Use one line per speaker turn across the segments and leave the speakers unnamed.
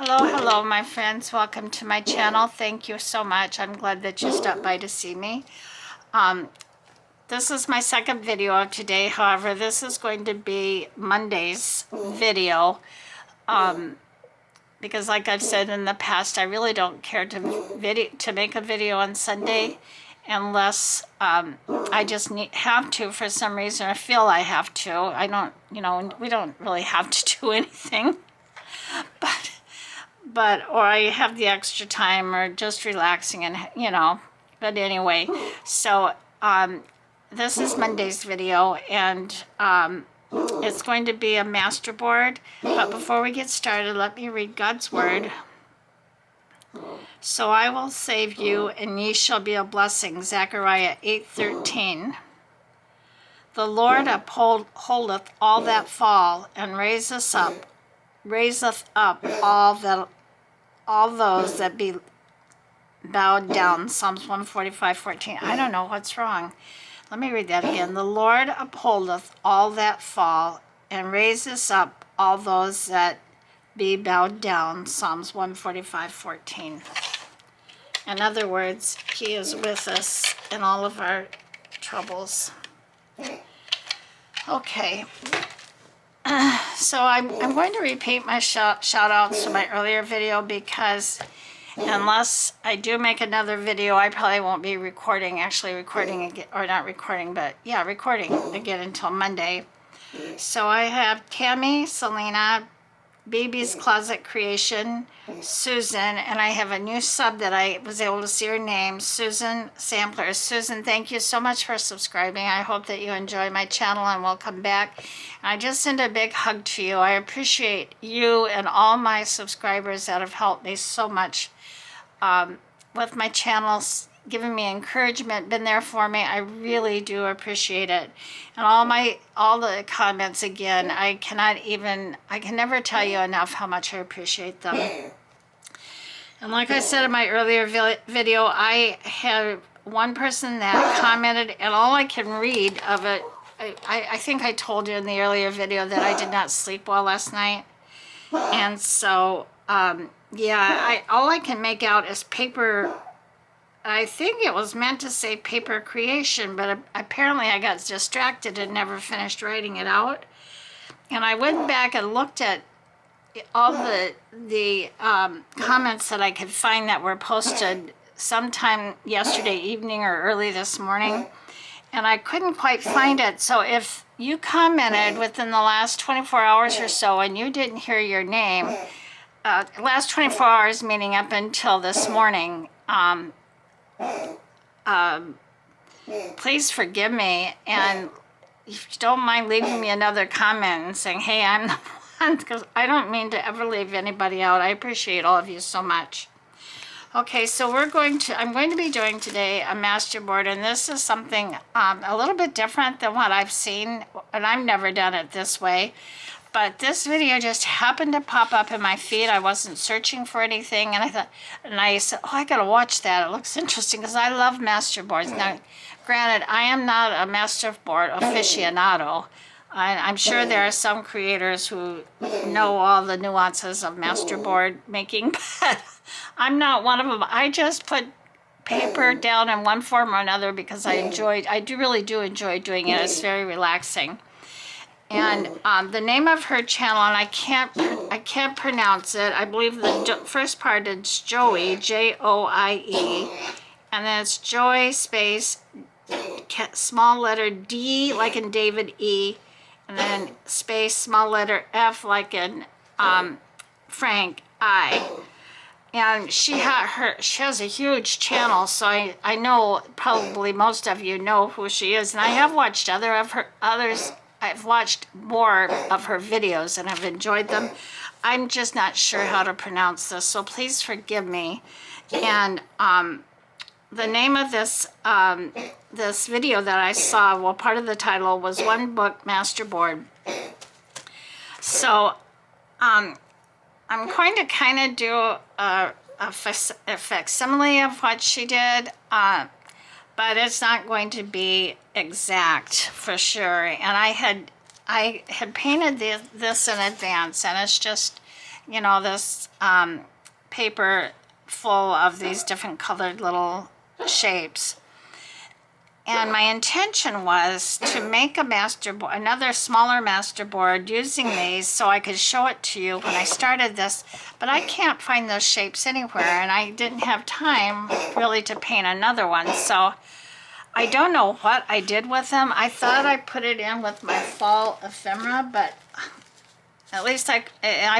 Hello, my friends. Welcome to my channel. Thank you so much. I'm glad that you stopped by to see me. This is my second video of today. However, this is going to be Monday's video because, like I've said in the past, I really don't care to make a video on Sunday unless I just have to for some reason. I feel I have to. I don't, we don't really have to do anything, but or I have the extra time or just relaxing and but anyway, so this is Monday's video, and it's going to be a masterboard. But before we get started, let me read God's word. So I will save you, and ye shall be a blessing. Zechariah 8:13. The Lord upholdeth all that fall, and raiseth up all those that be bowed down. Psalms 145:14. I don't know what's wrong. Let me read that again. The Lord upholdeth all that fall, and raises up all those that be bowed down. Psalms 145:14. In other words, He is with us in all of our troubles. Okay. So I'm going to repeat my shout outs to my earlier video, because unless I do make another video, I probably won't be recording again, or not recording, but yeah, recording again until Monday. So I have Tammy, Selena, Baby's Closet Creation, Susan, and I have a new sub that I was able to see her name, Susan Sampler. Susan, thank you so much for subscribing. I hope that you enjoy my channel and will come back. And I just send a big hug to you. I appreciate you and all my subscribers that have helped me so much with my channels, giving me encouragement, been there for me. I really do appreciate it. And all the comments, again, I can never tell you enough how much I appreciate them. And like I said in my earlier video, I had one person that commented, and all I can read of it, I think I told you in the earlier video that I did not sleep well last night. And so, yeah, all I can make out is paper. I think it was meant to say paper creation, but apparently I got distracted and never finished writing it out. And I went back and looked at all the comments that I could find that were posted sometime yesterday evening or early this morning, and I couldn't quite find it. So if you commented within the last 24 hours or so and you didn't hear your name, last 24 hours meaning up until this morning, please forgive me, and if you don't mind leaving me another comment and saying, hey, I'm the one, because I don't mean to ever leave anybody out. I appreciate all of you so much. Okay, so I'm going to be doing today a masterboard, and this is something a little bit different than what I've seen, and I've never done it this way. But this video just happened to pop up in my feed. I wasn't searching for anything, and I said, oh, I gotta watch that. It looks interesting, because I love masterboards. Now, granted, I am not a masterboard aficionado. I'm sure there are some creators who know all the nuances of masterboard making, but I'm not one of them. I just put paper down in one form or another because I really do enjoy doing it. It's very relaxing. And the name of her channel, and I can't pronounce it. I believe the first part is Joey, Joie, and then it's Joy space small letter D like in David E, and then space small letter F like in Frank I. And she has a huge channel, so I know probably most of you know who she is, and I have watched others. I've watched more of her videos and have enjoyed them. I'm just not sure how to pronounce this, so please forgive me. And the name of this video that I saw, well, part of the title was One Book Masterboard. So I'm going to kind of do a facsimile of what she did, but it's not going to be exact for sure. And I had painted this in advance, and it's just you know, this paper full of these different colored little shapes. And my intention was to make a masterboard, another smaller masterboard using these so I could show it to you when I started this, but I can't find those shapes anywhere, and I didn't have time really to paint another one. So I don't know what I did with them. I thought I put it in with my fall ephemera, but at least I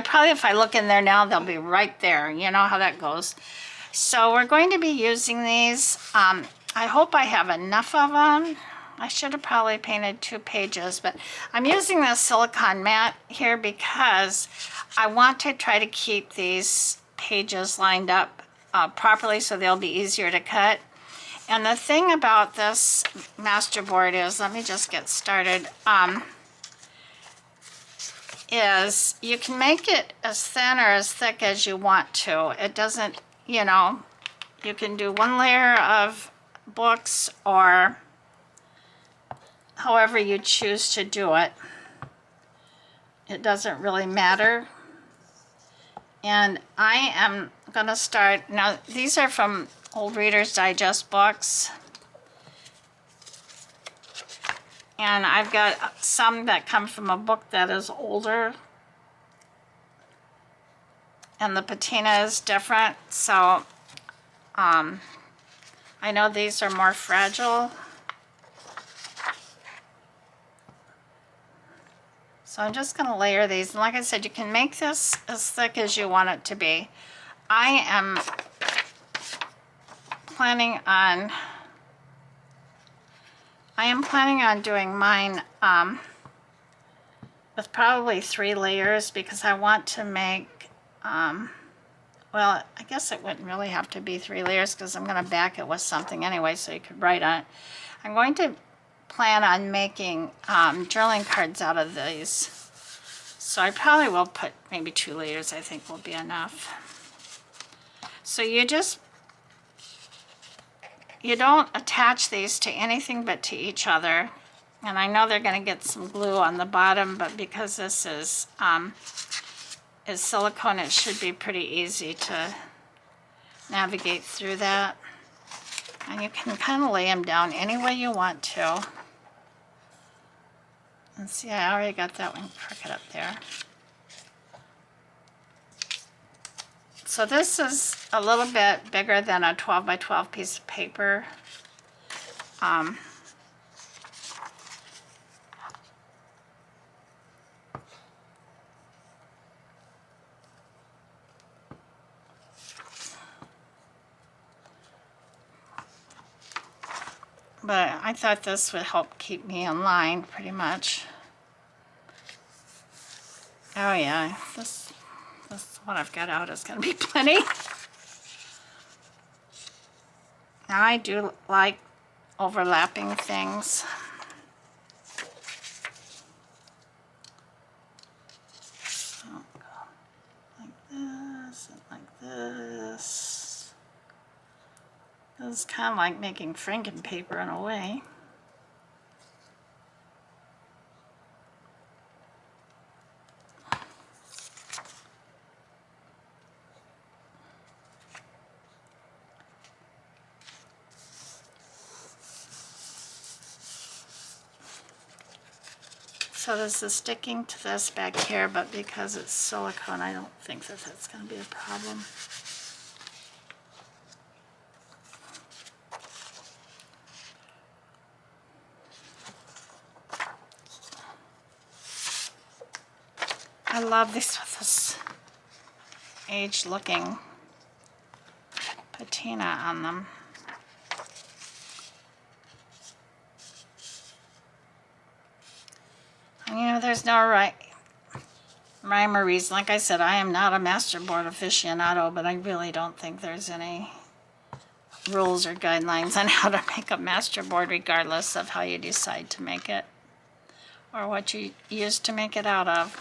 probably, if I look in there now, they'll be right there. You know how that goes. So we're going to be using these. I hope I have enough of them. I should have probably painted 2 pages, but I'm using this silicone mat here because I want to try to keep these pages lined up properly so they'll be easier to cut. And the thing about this masterboard is, let me just get started, is you can make it as thin or as thick as you want to. It doesn't, you know, you can do 1 layer of books or however you choose to do it. It doesn't really matter. And I am gonna start, now these are from Old Reader's Digest books. And I've got some that come from a book that is older. And the patina is different, so I know these are more fragile. So I'm just going to layer these. And like I said, you can make this as thick as you want it to be. I am planning on doing mine with probably 3 layers because I want to make, well, I guess it wouldn't really have to be 3 layers because I'm going to back it with something anyway so you could write on it. I'm going to plan on making journaling cards out of these. So I probably will put maybe 2 layers, I think will be enough. So you don't attach these to anything but to each other. And I know they're going to get some glue on the bottom, but because this is silicone, it should be pretty easy to navigate through that. And you can kind of lay them down any way you want to. And see, I already got that one crooked up there. So this is a little bit bigger than a 12 by 12 piece of paper. But I thought this would help keep me in line pretty much. Oh yeah, this what I've got out is going to be plenty. Now I do like overlapping things. So, like this and like this. It's kind of like making Franken paper in a way. So this is sticking to this back here, but because it's silicone, I don't think that that's going to be a problem. I love these with this aged looking patina on them. And, you know, there's no rhyme or reason. Like I said, I am not a masterboard aficionado, but I really don't think there's any rules or guidelines on how to make a masterboard regardless of how you decide to make it or what you use to make it out of.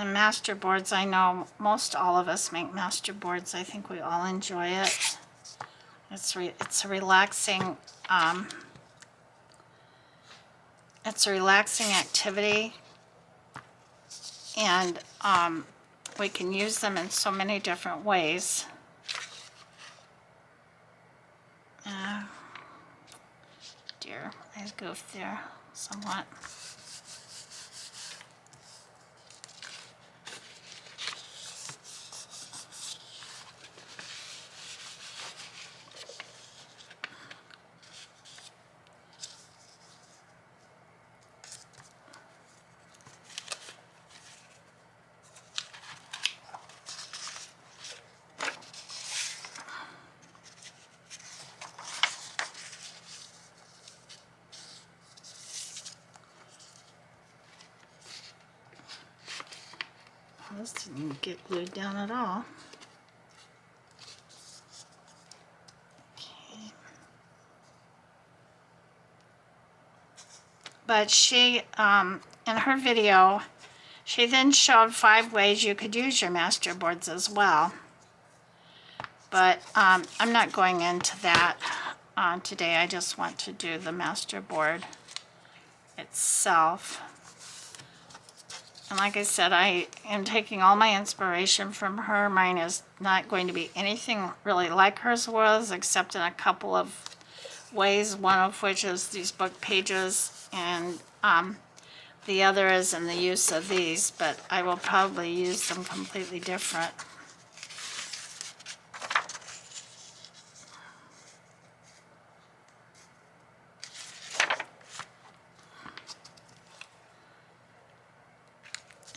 And Masterboards, I know most all of us make Masterboards. I think we all enjoy it. It's a relaxing activity, and we can use them in so many different ways. Dear, I goofed there somewhat. This didn't get glued down at all. Okay. But she, in her video, she then showed 5 ways you could use your Masterboards as well. But I'm not going into that today. I just want to do the Masterboard itself. And like I said, I am taking all my inspiration from her. Mine is not going to be anything really like hers was, except in a couple of ways, one of which is these book pages, and the other is in the use of these, but I will probably use them completely different.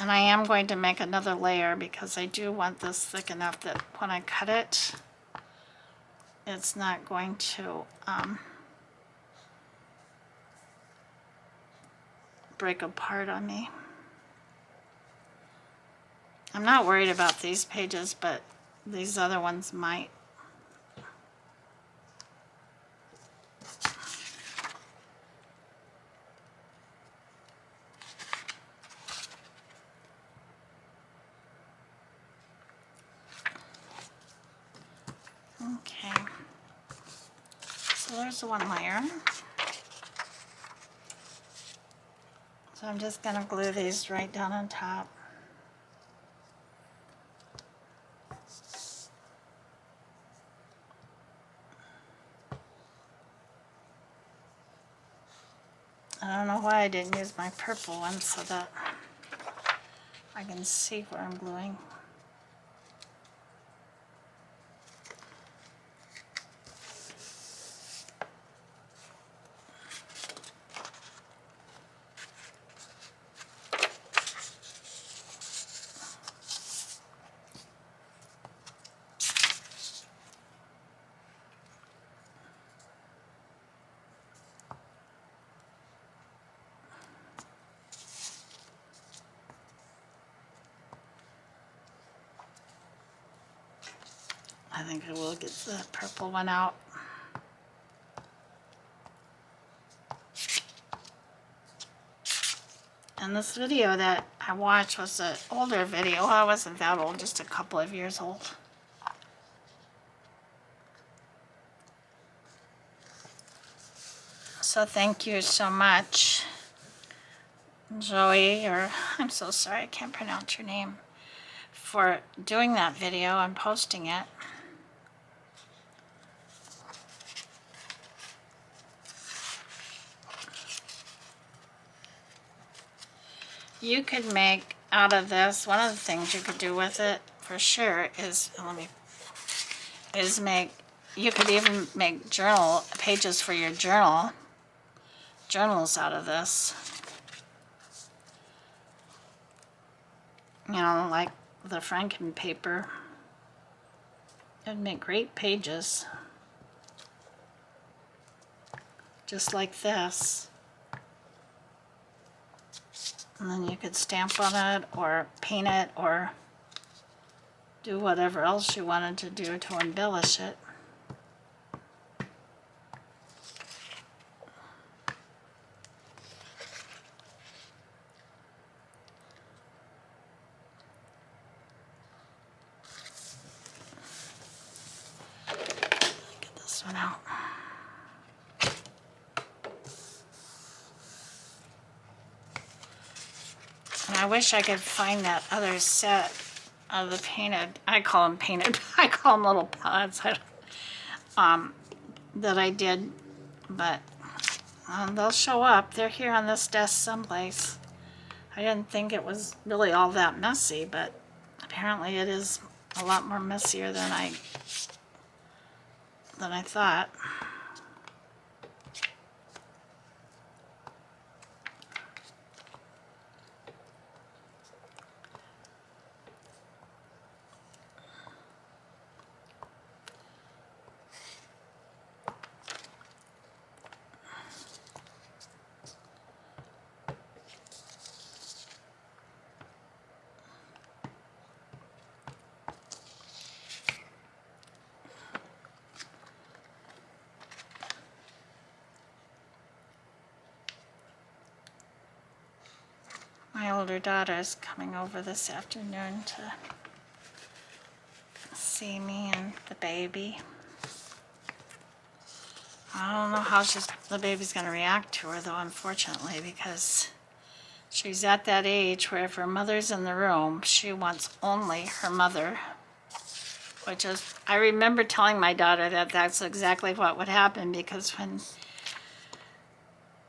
And I am going to make another layer because I do want this thick enough that when I cut it, it's not going to break apart on me. I'm not worried about these pages, but these other ones might. Okay, so there's one layer. So I'm just going to glue these right down on top. I don't know why I didn't use my purple one so that I can see where I'm gluing. I think I will get the purple one out. And this video that I watched was an older video. Well, I wasn't that old, just a couple of years old. So thank you so much, Joey, or I'm so sorry, I can't pronounce your name, for doing that video and posting it. You could make out of this, one of the things you could do with it for sure is, you could even make journal pages for your journals out of this. You know, like the Franken paper. It'd make great pages. Just like this. And then you could stamp on it or paint it or do whatever else you wanted to do to embellish it. this one out. And I wish I could find that other set of the painted, I call them painted, I call them little pods, that I did, but they'll show up. They're here on this desk someplace. I didn't think it was really all that messy, but apparently it is a lot more messier than I thought. My older daughter is coming over this afternoon to see me and the baby. I don't know how the baby's going to react to her, though, unfortunately, because she's at that age where if her mother's in the room, she wants only her mother, which is, I remember telling my daughter that that's exactly what would happen, because when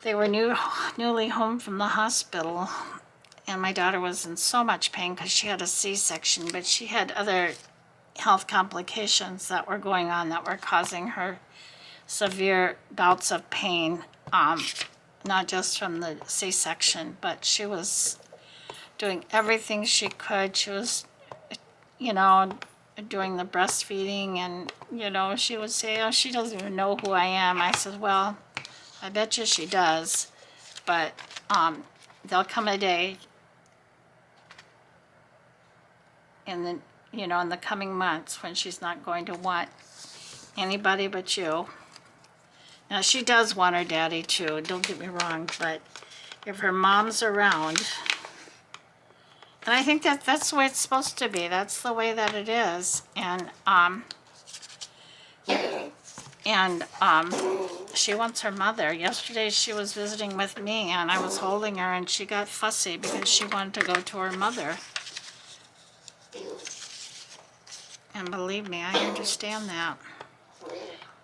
they were newly home from the hospital, and my daughter was in so much pain because she had a C-section, but she had other health complications that were going on that were causing her severe bouts of pain, not just from the C-section, but she was doing everything she could. She was, you know, doing the breastfeeding, and, you know, she would say, oh, she doesn't even know who I am. I said, well, I bet you she does, but there'll come a day in the, you know, in the coming months when she's not going to want anybody but you. Now, she does want her daddy too, don't get me wrong, but if her mom's around, and I think that's the way it's supposed to be. That's the way that it is. And she wants her mother. Yesterday she was visiting with me, and I was holding her, and she got fussy because she wanted to go to her mother. And believe me, I understand that.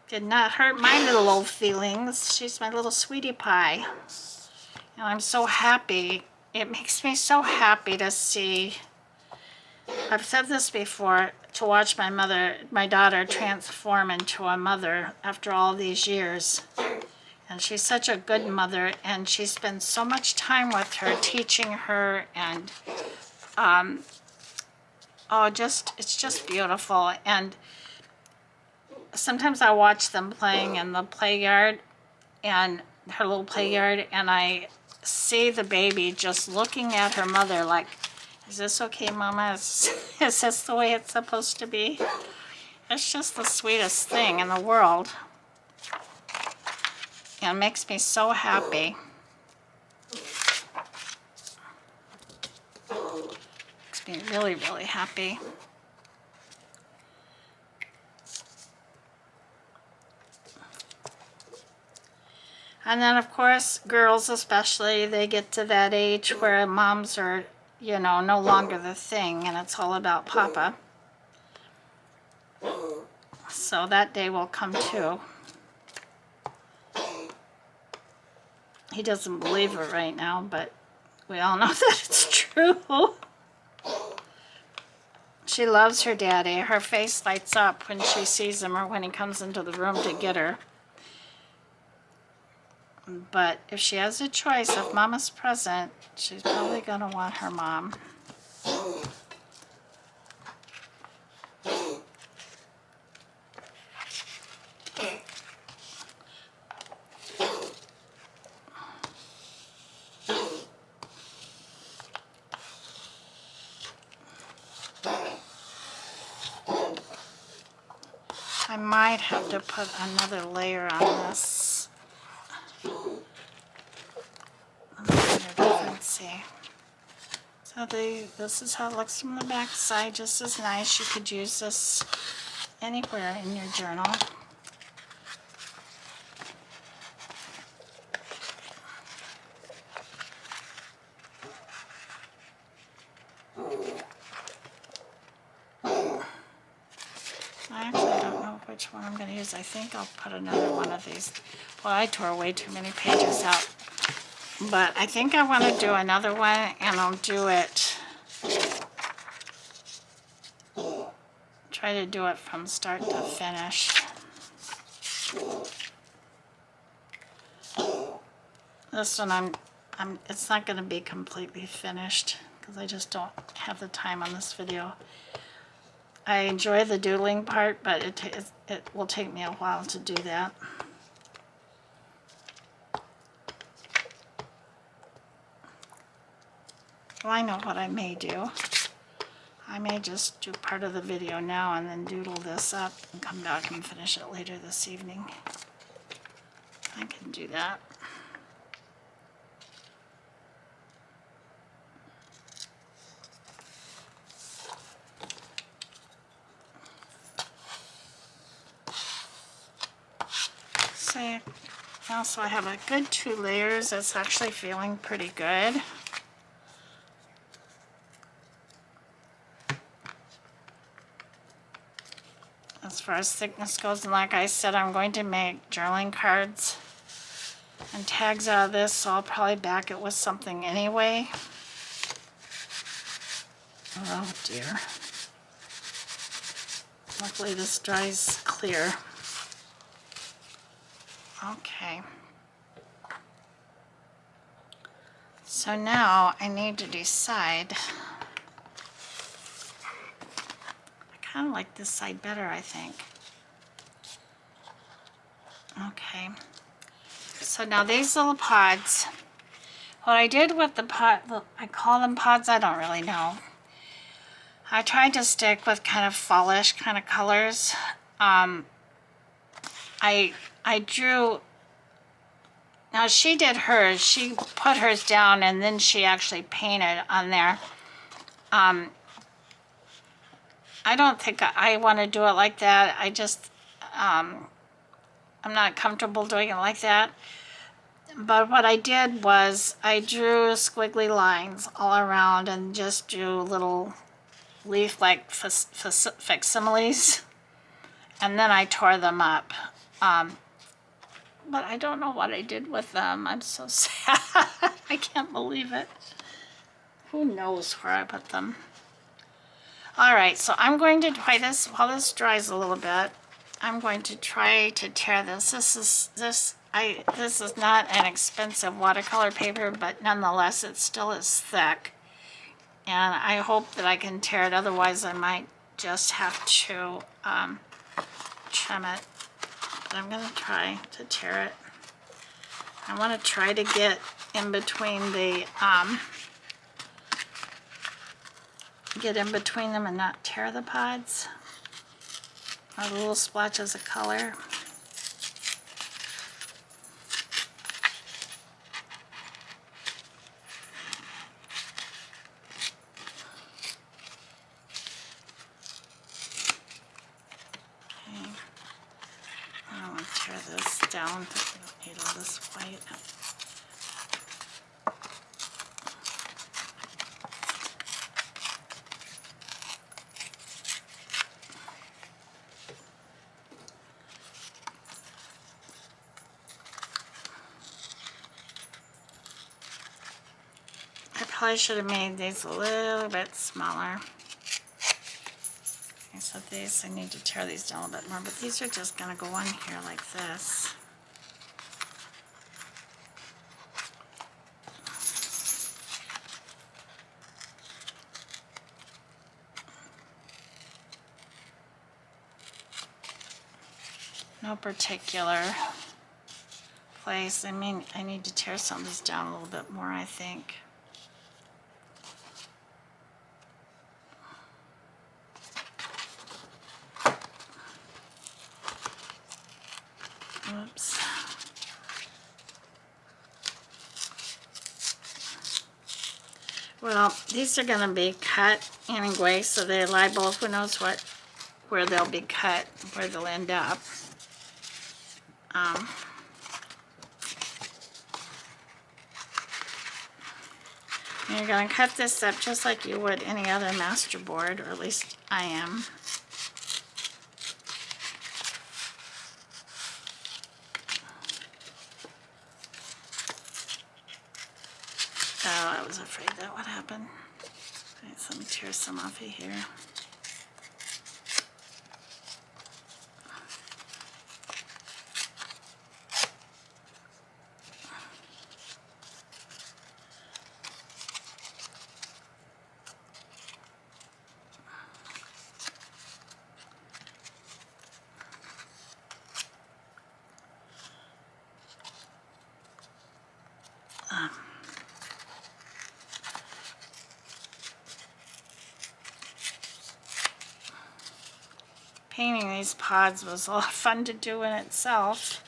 Did not hurt my little old feelings. She's my little sweetie pie. And I'm so happy. It makes me so happy to see, I've said this before, to watch my daughter transform into a mother after all these years. And she's such a good mother, and she spends so much time with her, teaching her, and it's just beautiful. And sometimes I watch them playing in the play yard, and her little play yard, and I see the baby just looking at her mother like, is this okay, Mama? Is this the way it's supposed to be? It's just the sweetest thing in the world. And it makes me so happy. Makes me really, really happy. And then, of course, girls especially, they get to that age where moms are, you know, no longer the thing, and it's all about Papa. So that day will come too. He doesn't believe it right now, but we all know that it's true. She loves her daddy. Her face lights up when she sees him or when he comes into the room to get her. But if she has a choice, if Mama's present, she's probably going to want her mom. I might have to put another layer on this. Let's see. So this is how it looks from the back side, just as nice. You could use this anywhere in your journal. I actually don't know which one I'm going to use. I think I'll put another one of these. Well, I tore way too many pages out. But I think I want to do another one, and I'll do it, try to do it from start to finish. This one it's not going to be completely finished because I just don't have the time on this video. I enjoy the doodling part, but it will take me a while to do that. Well, I know what I may do. I may just do part of the video now and then doodle this up and come back and finish it later this evening. I can do that. So also I have a good 2 layers. It's actually feeling pretty good. As far as thickness goes, and like I said, I'm going to make journaling cards and tags out of this, so I'll probably back it with something anyway. Oh dear. Luckily this dries clear. Okay. So now I need to decide. I kind of like this side better, I think. Okay. So now these little pods, what I did with the pod, I call them pods, I don't really know. I tried to stick with kind of fallish kind of colors. I drew, now she did hers, she put hers down and then she actually painted on there. I don't think I want to do it like that. I just, I'm not comfortable doing it like that. But what I did was I drew squiggly lines all around and just drew little leaf-like facsimiles, and then I tore them up. But I don't know what I did with them. I'm so sad. I can't believe it. Who knows where I put them? All right, so I'm going to try this while this dries a little bit. I'm going to try to tear this. This is not an expensive watercolor paper, but nonetheless, it still is thick. And I hope that I can tear it. Otherwise, I might just have to trim it. But I'm going to try to tear it. I want to try to get in between the them and not tear the pods or the little splotches of color. Down because we don't need all this white. I probably should have made these a little bit smaller. Okay, so these, I need to tear these down a little bit more, but these are just going to go on here like this. No particular place. I mean, I need to tear some of these down a little bit more, I think. Oops. Well, these are going to be cut anyway, so they're liable. Who knows where they'll be cut, where they'll end up. You're going to cut this up just like you would any other Masterboard, or at least I am. was afraid that would happen. Alright, so let me tear some off of here. Painting these pods was a lot of fun to do in itself.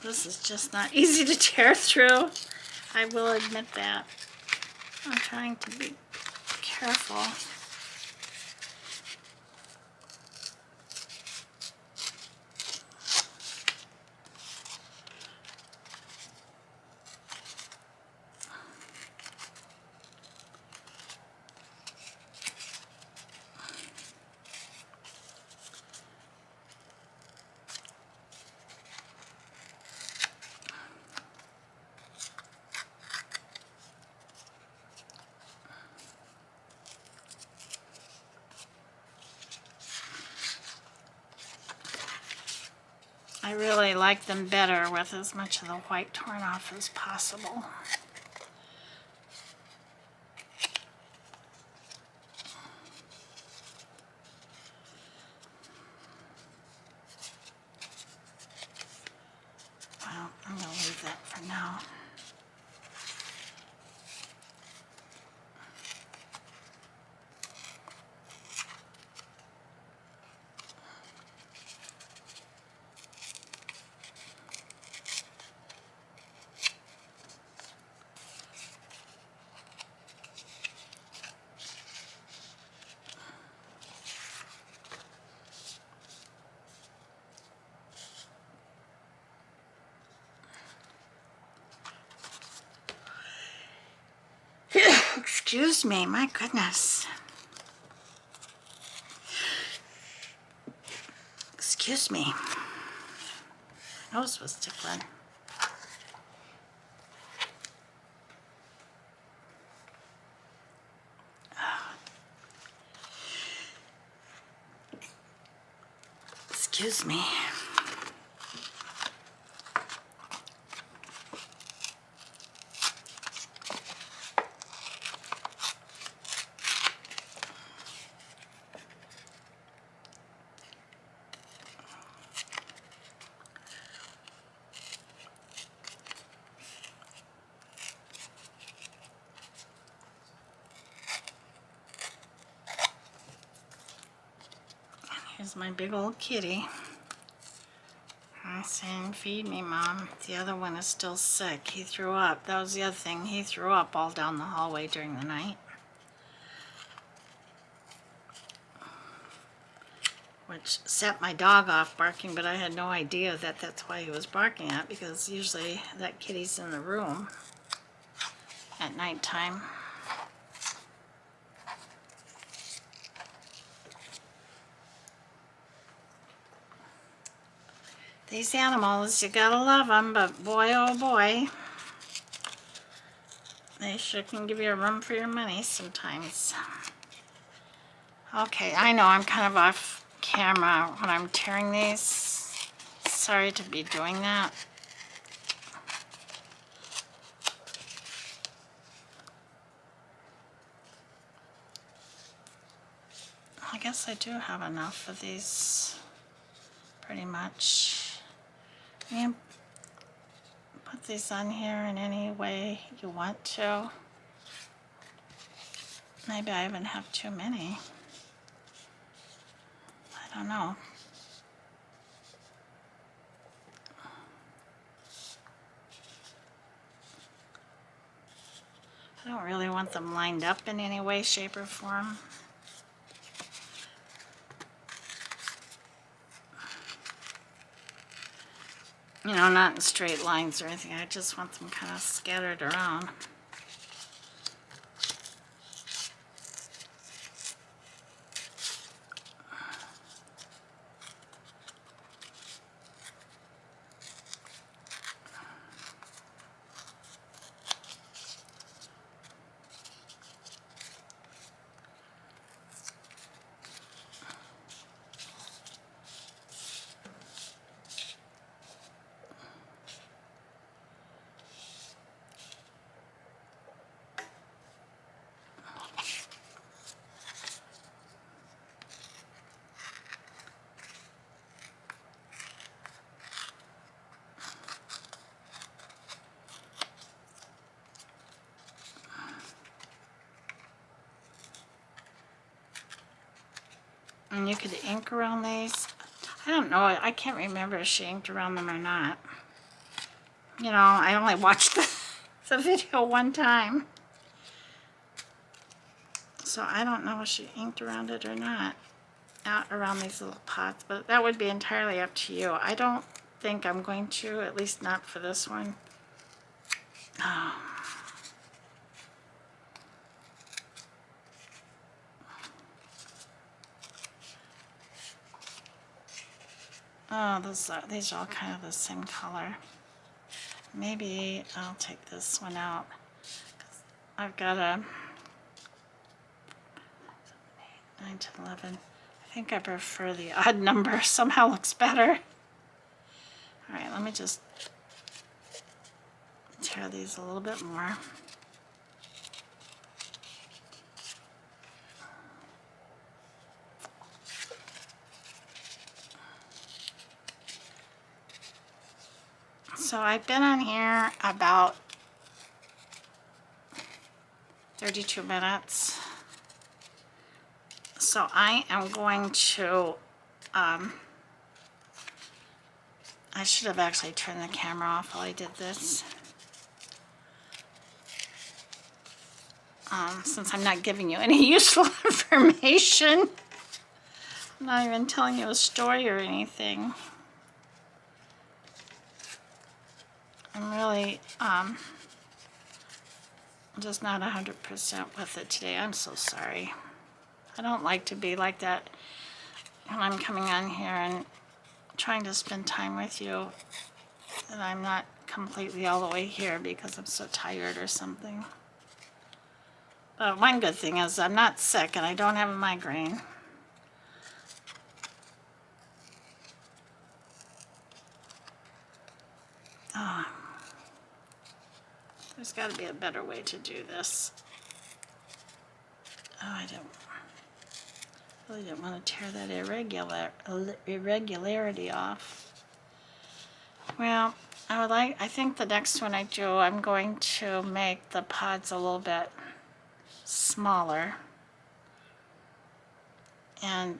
This is just not easy to tear through. I will admit that. I'm trying to be careful. I really like them better with as much of the white torn off as possible. Well, I'm going to leave that for now. Excuse me, my goodness. Excuse me. My nose was tickling. Excuse me. Here's my big old kitty. I'm saying, feed me, Mom. The other one is still sick. He threw up. That was the other thing. He threw up all down the hallway during the night. Which set my dog off barking, but I had no idea that that's why he was barking at, because usually that kitty's in the room at nighttime. These animals, you gotta love them, but boy, oh boy, they sure can give you a run for your money sometimes. Okay, I know I'm kind of off camera when I'm tearing these. Sorry to be doing that. I guess I do have enough of these, pretty much. You can put these on here in any way you want to. Maybe I even have too many. I don't know. I don't really want them lined up in any way, shape, or form. You know, not in straight lines or anything. I just want them kind of scattered around. And you could ink around these. I don't know, I can't remember if she inked around them or not. You know, I only watched the video one time. So I don't know if she inked around it or not, out around these little pots, but that would be entirely up to you. I don't think I'm going to, at least not for this one. Oh. Oh, these are all kind of the same color. Maybe I'll take this one out. I've got a 9 to 11. I think I prefer the odd number. Somehow looks better. All right, let me just tear these a little bit more. So I've been on here about 32 minutes. So I am going to, I should have actually turned the camera off while I did this. Since I'm not giving you any useful information. I'm not even telling you a story or anything. I'm really just not 100% with it today. I'm so sorry. I don't like to be like that when I'm coming on here and trying to spend time with you, and I'm not completely all the way here because I'm so tired or something. But one good thing is I'm not sick and I don't have a migraine. Oh, there's got to be a better way to do this. Oh, I really didn't want to tear that irregularity off. Well, I think the next one I do, I'm going to make the pods a little bit smaller. And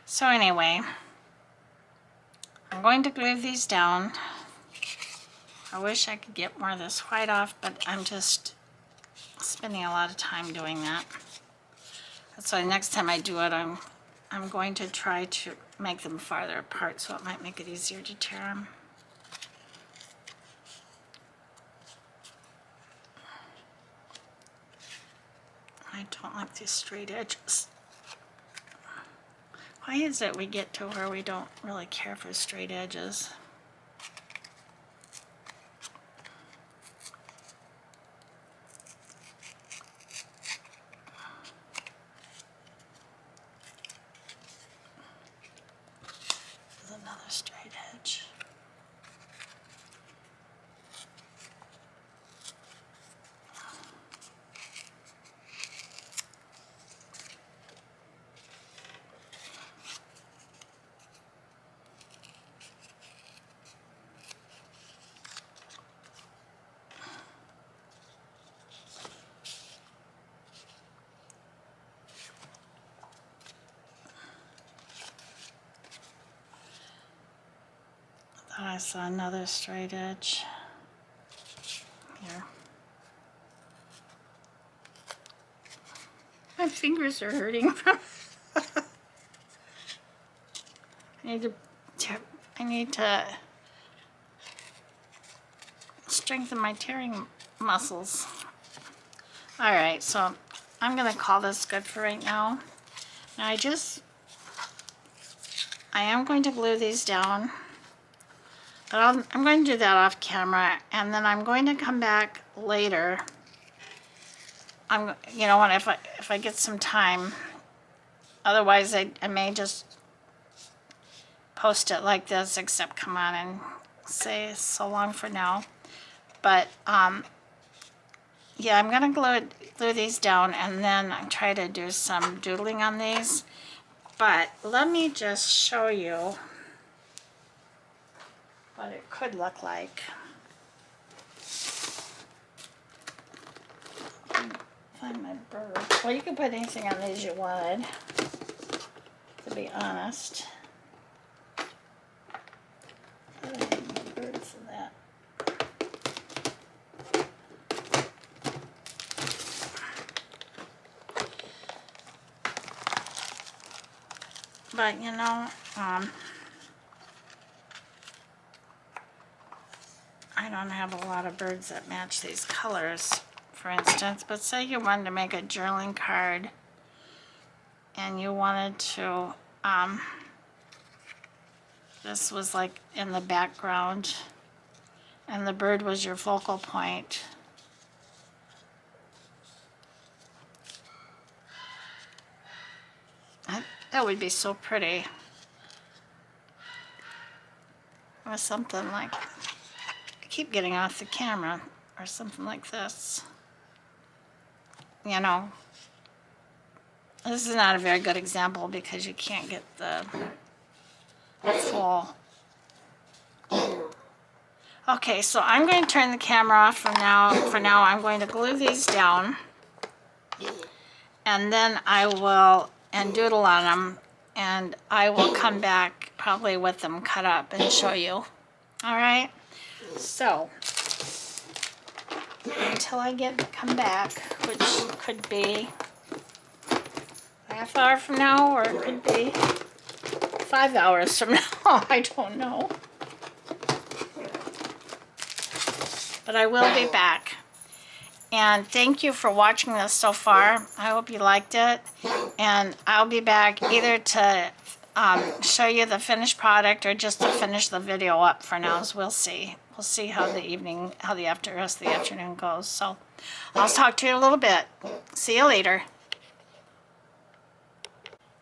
so anyway, I'm going to glue these down. I wish I could get more of this white off, but I'm just spending a lot of time doing that. That's why next time I do it, I'm going to try to make them farther apart, so it might make it easier to tear them. I don't like these straight edges. Why is it we get to where we don't really care for straight edges? There's another straight edge. I saw another straight edge here. My fingers are hurting. I need to strengthen my tearing muscles. All right, so I'm gonna call this good for right now. Now I am going to glue these down. But I'm going to do that off camera, and then I'm going to come back later. You know what, if I get some time. Otherwise, I may just post it like this, except come on and say so long for now. But yeah, I'm gonna glue these down, and then try to do some doodling on these. But let me just show you what it could look like. find my bird. Well, you can put anything on these you wanted, to be honest. I don't have any birds in that. But you know, I don't have a lot of birds that match these colors, for instance, but say you wanted to make a journaling card and you wanted to, this was like in the background and the bird was your focal point. That would be so pretty. Or something like, I keep getting off the camera, or something like this. You know, this is not a very good example because you can't get the full. Okay, so I'm going to turn the camera off for now. For now, I'm going to glue these down. And then I will, and doodle on them, and I will come back probably with them cut up and show you. All right? So, until I come back, which could be a half hour from now, or it could be 5 hours from now. I don't know. But I will be back. And thank you for watching this so far. I hope you liked it. And I'll be back either to show you the finished product or just to finish the video up for now. So we'll see. We'll see how the rest of the afternoon goes. So I'll talk to you in a little bit. See you later.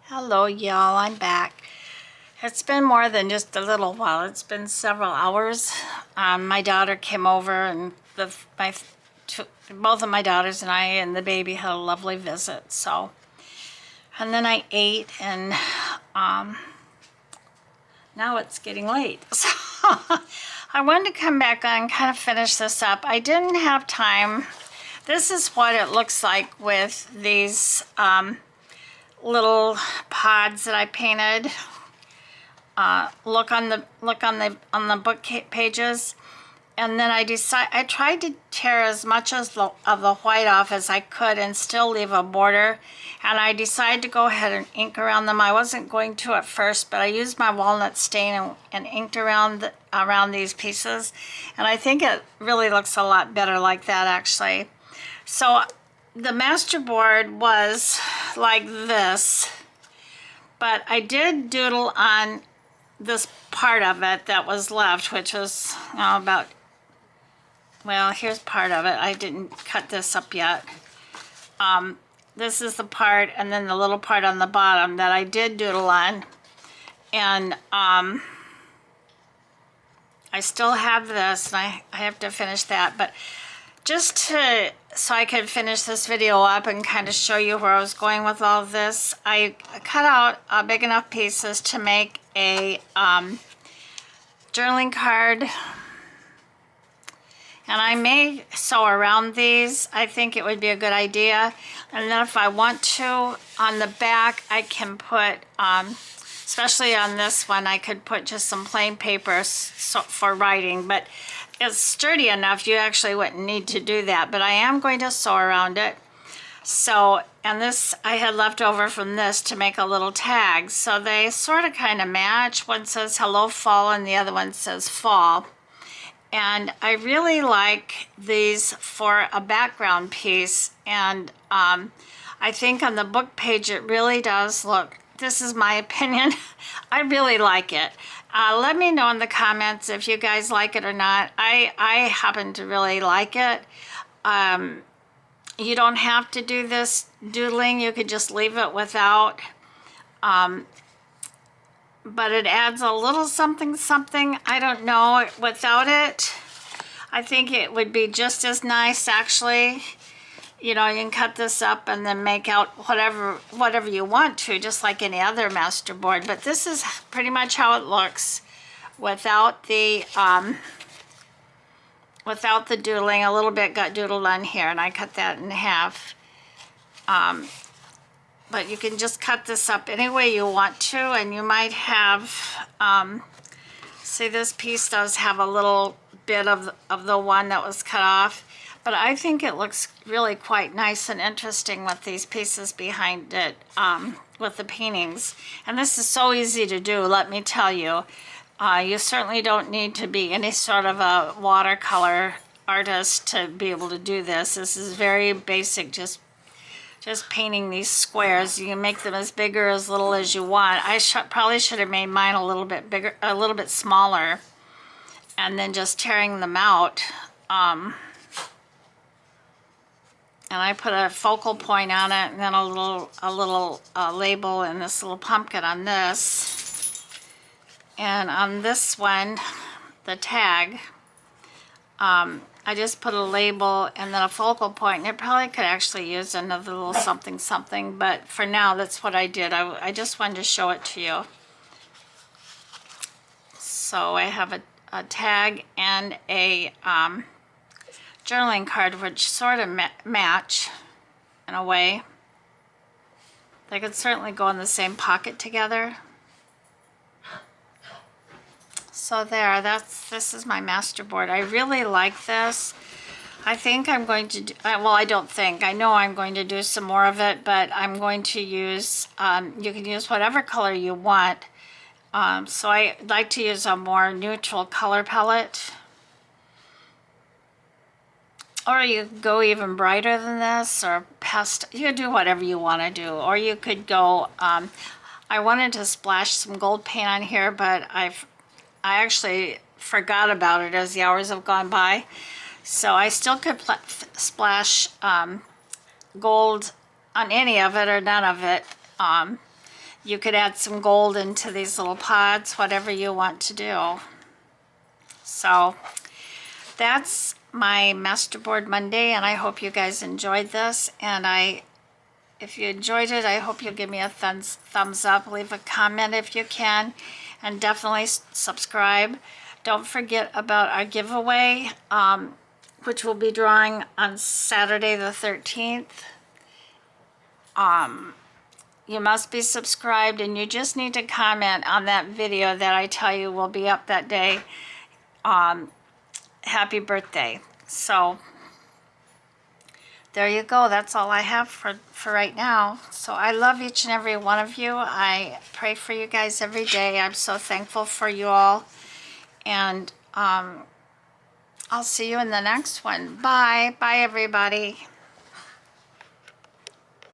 Hello, y'all. I'm back. It's been more than just a little while. It's been several hours. My daughter came over, and both of my daughters and I and the baby had a lovely visit. So, and then I ate, and now it's getting late. So I wanted to come back on and kind of finish this up. I didn't have time. This is what it looks like with these little pods that I painted. Look on the book pages, and then I tried to tear as much of the white off as I could and still leave a border, and I decided to go ahead and ink around them. I wasn't going to at first, but I used my walnut stain and inked around these pieces, and I think it really looks a lot better like that, actually. So the Masterboard was like this, but I did doodle on this part of it that was left, which was well, here's part of it. I didn't cut this up yet. This is the part, and then the little part on the bottom that I did doodle on. And I still have this, and I have to finish that. But just so I could finish this video up and kind of show you where I was going with all of this, I cut out big enough pieces to make a journaling card. And I may sew around these. I think it would be a good idea. And then if I want to, on the back, I can put, especially on this one, I could put just some plain paper for writing. But it's sturdy enough, you actually wouldn't need to do that. But I am going to sew around it. So, and this I had left over from this to make a little tag. So they sort of kind of match. One says hello fall and the other one says fall. And I really like these for a background piece. And I think on the book page it really does look, this is my opinion, I really like it. Let me know in the comments if you guys like it or not. I happen to really like it. You don't have to do this doodling. You could just leave it without. But it adds a little something, I don't know, without it. I think it would be just as nice, actually. You know, you can cut this up and then make out whatever you want to, just like any other Masterboard. But this is pretty much how it looks without the doodling. A little bit got doodled on here, and I cut that in half. But you can just cut this up any way you want to, and you might have, see, this piece does have a little bit of the one that was cut off, but I think it looks really quite nice and interesting with these pieces behind it, with the paintings. And this is so easy to do, let me tell you. You certainly don't need to be any sort of a watercolor artist to be able to do this. This is very basic, just painting these squares. You can make them as big or as little as you want. I probably should have made mine a little bit bigger, a little bit smaller, and then just tearing them out. And I put a focal point on it, and then a little label and this little pumpkin on this. And on this one, the tag, I just put a label and then a focal point, and it probably could actually use another little something something, but for now that's what I did. I just wanted to show it to you. So I have a tag and a journaling card, which sort of match in a way. They could certainly go in the same pocket together. So there, this is my Masterboard. I really like this. I think I'm going to do, well, I don't think, I know I'm going to do some more of it, but I'm going to use, you can use whatever color you want. So I like to use a more neutral color palette. Or you could go even brighter than this, or pastel. You could do whatever you want to do. Or you could go, I wanted to splash some gold paint on here, but I actually forgot about it as the hours have gone by. So I still could splash gold on any of it or none of it. You could add some gold into these little pods, whatever you want to do. So that's my Masterboard Monday, and I hope you guys enjoyed this. And if you enjoyed it, I hope you'll give me a thumbs up, leave a comment if you can, and definitely subscribe. Don't forget about our giveaway, which we'll be drawing on Saturday the 13th. You must be subscribed, and you just need to comment on that video that I tell you will be up that day. Happy birthday. So there you go. That's all I have for right now. So I love each and every one of you. I pray for you guys every day. I'm so thankful for you all. And I'll see you in the next one. Bye. Bye, everybody.